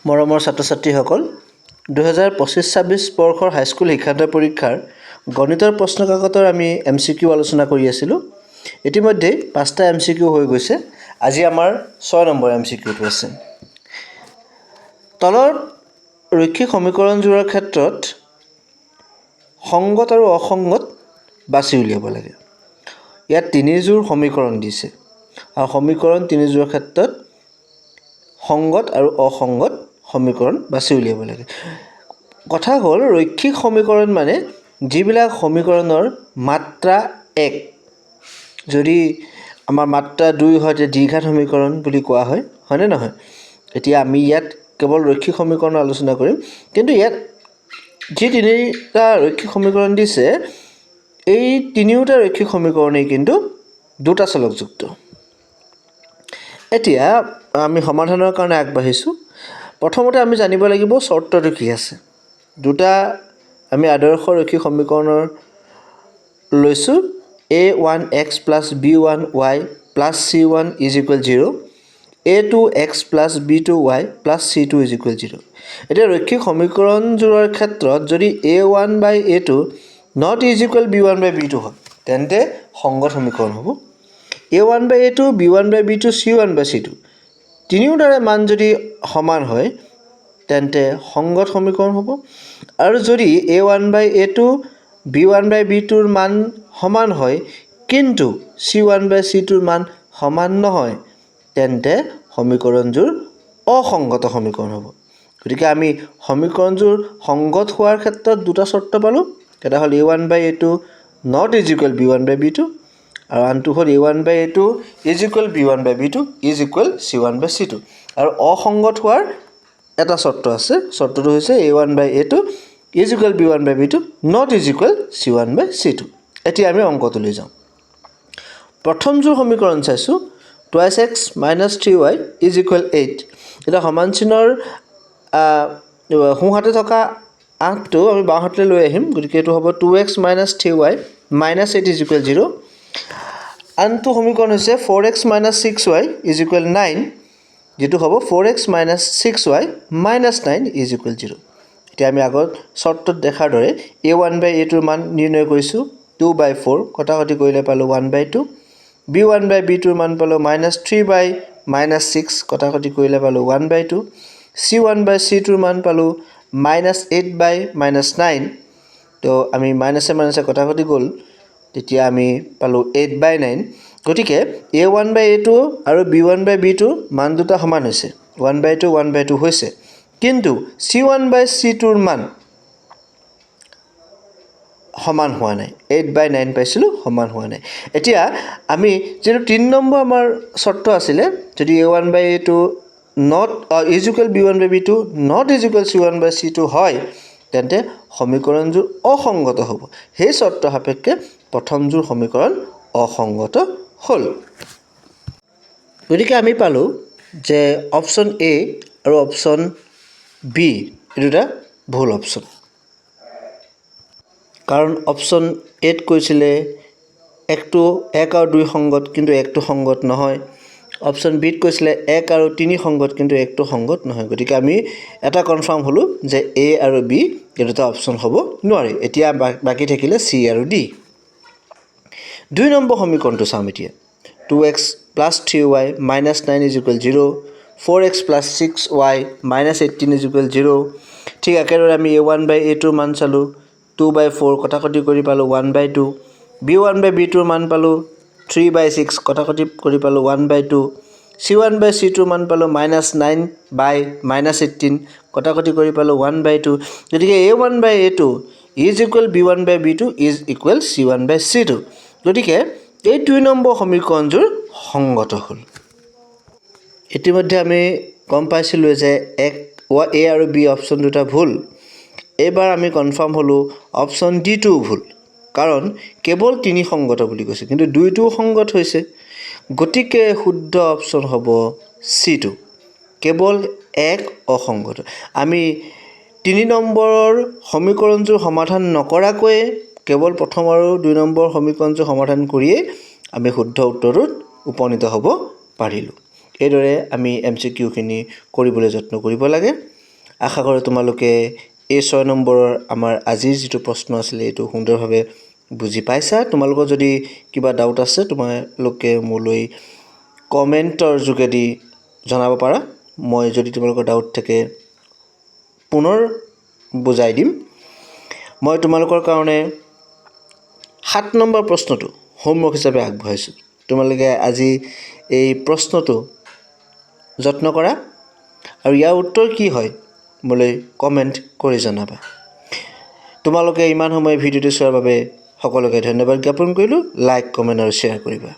মৰমৰ ছাত্ৰ-ছাত্ৰীসকল 2025-26 বৰ্ষৰ হাইস্কুল শিক্ষান্ত পৰীক্ষাৰ গণিতৰ প্ৰশ্নকাকতৰ আমি MCQ আলোচনা কৰি আছিলোঁ। ইতিমধ্যে 5টা MCQ হৈ গৈছে। আজি আমাৰ 6 নম্বৰ MCQটো আছে। তলৰ ৰৈখিক সমীকৰণযোৰৰ ক্ষেত্ৰত সংগত আৰু অসংগত বাছি উলিয়াব লাগে। ইয়াত তিনিযোৰ সমীকৰণ দিছে আৰু সমীকৰণ তিনিযোৰৰ ক্ষেত্ৰত সংগত আৰু অসংগত সমীকৰণ বাছি উলিয়াব লাগে। কথা হ'ল ৰৈখিক সমীকৰণ মানে যিবিলাক সমীকৰণৰ মাত্ৰা 1, যদি আমাৰ মাত্ৰা 2 হয় তেতিয়া দ্বিঘাত সমীকৰণ বুলি কোৱা হয়, হয়নে নহয়? এতিয়া আমি ইয়াত কেৱল ৰৈখিক সমীকৰণ আলোচনা কৰিম, কিন্তু ইয়াত যি তিনিটা ৰৈখিক সমীকৰণ দিছে এই তিনিওটা ৰৈখিক সমীকৰণেই কিন্তু দুটা চলকযুক্ত। এতিয়া আমি সমাধানৰ কাৰণে আগবাঢ়িছোঁ। প্ৰথমতে আমি জানিব লাগিব চৰ্তটো কি আছে। দুটা আমি আদৰ্শ ৰৈখিক সমীকৰণৰ লৈছোঁ a1x + b1y + c1 = 0, a2x + b2y + c2 = 0। এতিয়া ৰৈখিক সমীকৰণযোৰৰ ক্ষেত্ৰত যদি a1/a2 ≠ b1/b2 হয় তেন্তে সংগত সমীকৰণ হ'ব। a1/a2 b1/b2 c1/c2 তিনিওটাৰে মান যদি সমান হয় তেন্তে সংগত সমীকৰণ হ'ব। আৰু যদি a1/a2 b1/b2ৰ মান সমান হয় কিন্তু c1/c2ৰ মান সমান নহয় তেন্তে সমীকৰণযোৰ অসংগত সমীকৰণ হ'ব। গতিকে আমি সমীকৰণযোৰ সংগত হোৱাৰ ক্ষেত্ৰত দুটা চৰ্ত পালোঁ। এটা হ'ল a1/a2 ≠ b1/b2 আৰু আনটো হ'ল a1/a2 = b1/b2 = c1/c2। আৰু অসংগত হোৱাৰ এটা চৰ্ত আছে, চৰ্তটো হৈছে a1/a2 = b1/b2 ≠ c1/c2। এতিয়া আমি অংকটোলৈ যাওঁ। প্ৰথমযোৰ সমীকৰণ চাইছোঁ 2x - 3y = 8। এতিয়া সমান চিনৰ সোঁহাতে থকা 8টো আমি বাওঁহাতলৈ লৈ আহিম। গতিকে এইটো হ'ব 2x - 3y - 8 = 0। আনটো সমীকৰণ হৈছে 4x - 6y = 9, যিটো হ'ব 4x - 6y - 9 = 0। এতিয়া আমি আগত চৰ্তত দেখাৰ দৰে a1/a2ৰ মান নিৰ্ণয় কৰিছোঁ 2/4, কটাকটি কৰিলে পালোঁ 1/2, b1/b2ৰ মান পালোঁ -3/-6, কটাকটি কৰিলে পালোঁ 1/2, c1/c2ৰ মান পালোঁ -8/-9, তো আমি মাইনাছে মাইনাছে কটাকটি গ'ল, তেতিয়া আমি পালোঁ 8/9। গতিকে a1/a2 আৰু b1/b2 মান দুটা সমান হৈছে, 1/2 1/2 হৈছে, কিন্তু c1/c2ৰ মান সমান হোৱা নাই। 8/9 পাইছিলোঁ, সমান হোৱা নাই। এতিয়া আমি যিটো 3 নম্বৰ আমাৰ চৰ্ত আছিলে, যদি a1/a2 = b1/b2 ≠ c1/c2 হয় তেন্তে সমীকৰণযোৰ অসংগত হ'ব। সেই চৰ্ত সাপেক্ষে প্ৰথমযোৰ সমীকৰণ অসংগত হ'ল। গতিকে আমি পালোঁ যে অপশ্যন A আৰু অপশ্যন B এই দুটা ভুল অপশ্যন। কাৰণ অপশ্যন Aত কৈছিলে 1 আৰু 2 সংগত কিন্তু 1টো সংগত নহয়। অপশ্যন Bত কৈছিলে 1 আৰু 3 সংগত কিন্তু 1টো সংগত নহয়। গতিকে আমি এটা কনফাৰ্ম হ'লোঁ যে A আৰু B এই দুটা অপশ্যন হ'ব নোৱাৰে। এতিয়া বাকী থাকিলে C আৰু D। 2 নম্বৰ সমীকৰণটো চাম এতিয়া। 2x + 3y - 9 = 0, 4x + 6y - 18 = 0। ঠিক একেদৰে আমি a1/a2ৰ মান চালোঁ 2/4, কটাকটি কৰি পালোঁ 1/2, b1/b2ৰ মান পালোঁ 3/6, কটাকটি কৰি পালোঁ 1/2, c1/c2ৰ মান পালোঁ -9/-18, কটাকটি কৰি পালোঁ 1/2। গতিকে a1/a2 = b1/b2 = c1/c2। গতিকে এই 2 নম্বৰ সমীকৰণযোৰ সংগত হ'ল। ইতিমধ্যে আমি গম পাইছিলোঁ যে A আৰু B অপশ্যন দুটা ভুল। এইবাৰ আমি কনফাৰ্ম হ'লোঁ অপশ্যন Dটোও ভুল, কাৰণ কেৱল 3 সংগত বুলি কৈছে কিন্তু 2টোও সংগত হৈছে। গতিকে শুদ্ধ অপশ্যন হ'ব Cটো, কেৱল 1 অসংগত। আমি 3 নম্বৰৰ সমীকৰণযোৰ সমাধান নকৰাকৈয়ে কেৱল প্ৰথম আৰু 2 নম্বৰ সমীকৰণযোৰ সমাধান কৰিয়েই আমি শুদ্ধ উত্তৰটোত উপনীত হ'ব পাৰিলোঁ। এইদৰে আমি MCQখিনি কৰিবলৈ যত্ন কৰিব লাগে। আশা কৰোঁ তোমালোকে এই 6 নম্বৰৰ আমাৰ আজিৰ যিটো প্ৰশ্ন আছিলে এইটো সুন্দৰভাৱে বুজি পাইছা। তোমালোকৰ যদি কিবা ডাউট আছে তোমালোকে মোলৈ কমেণ্টৰ যোগেদি জনাব পাৰা। মই যদি তোমালোকৰ ডাউট থাকে পুনৰ বুজাই দিম। মই তোমালোকৰ কাৰণে 7 নম্বৰ প্ৰশ্নটো হোমৱৰ্ক হিচাপে আগবঢ়াইছোঁ। তোমালোকে আজি এই প্ৰশ্নটো যত্ন কৰা আৰু ইয়াৰ উত্তৰ কি হয় মোলৈ কমেণ্ট কৰি জনাবা। তোমালোকে ইমান সময় ভিডিঅ'টো চোৱাৰ বাবে সকলোকে ধন্যবাদ জ্ঞাপন কৰিলোঁ। লাইক, কমেণ্ট আৰু শ্বেয়াৰ কৰিবা।